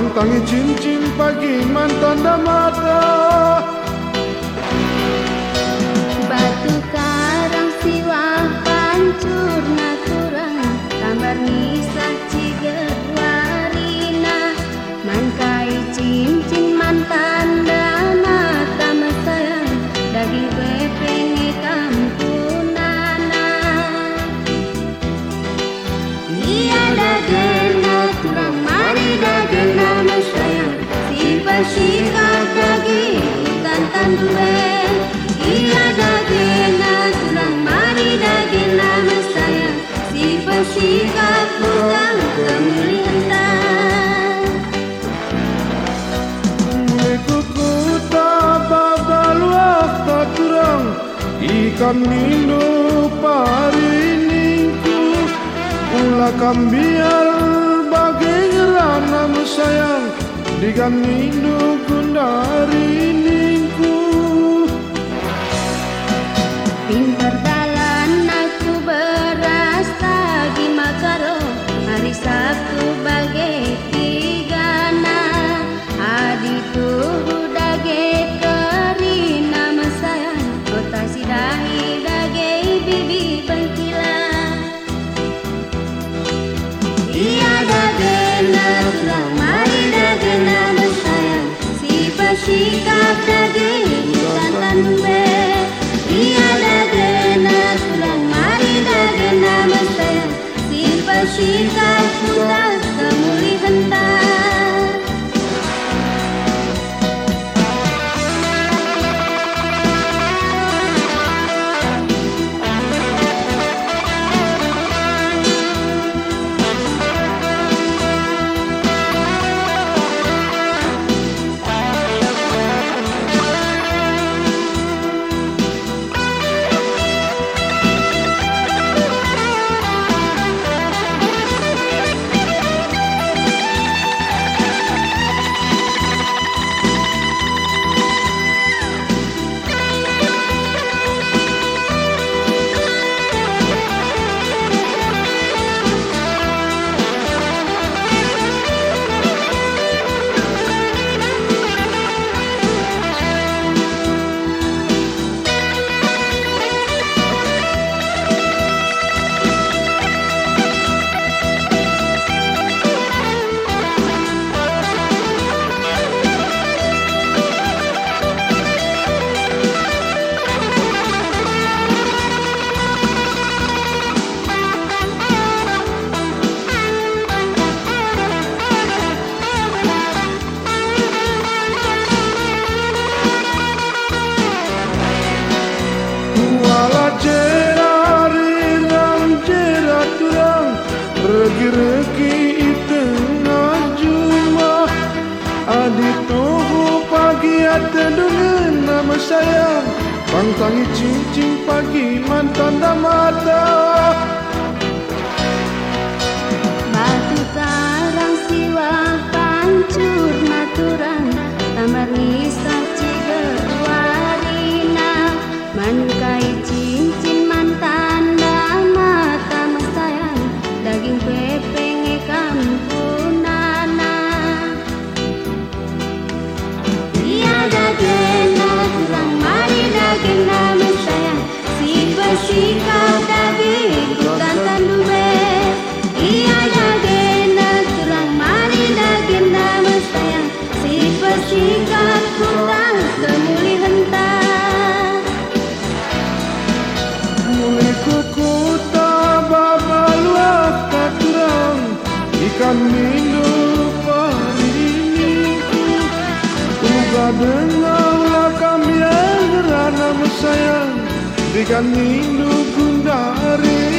Pantangi cincin pagi mantan mata. Batu karang siwah pancur naturang tambar nisah ciget warina mankai cincin mantan mata mesayang daging bepenge kampunana. Iya dagena turang mari dagena mesayang si pasikap daging ikan tanduren. Iya dagena turang mari dagena mesayang si pasikap pulang kemelihan. Kuku tababaluah taturang ikan mindu pariningku ulah kambial bagai ngerana mesayang digan mindu kundariningku. Pintar dalan aku beras tagi makaro hari Sabtu bagai tigana adi tuh dage kerina mesayang otasi dahi dage bibi bengkilan. Iya dagena turang mari dagena mesayang si pasikap dage ikan tanduren. Iya dagena turang mari dagena mesayang si pasikap pulang kemulihan. Regi-regi tengah juma adi tubuh pagi ada dengan nama sayang pantangi cincin pagi mantan mata. Batu karang siwah pancur naturang tambar nisah ciget warina mankai cincin mantan mata mesayang daging pepenge kampunana. Iya dagena turang mari dagena mesayang si pasikap daging ikan tanduren. Iya dagena turang mari dagena mesayang si pasikap pulang kemulihan. Mulai kuku tababaluah taturang ikan mindu pariningku uga dengar kami yang gerana mesayang ikan mindu kundari.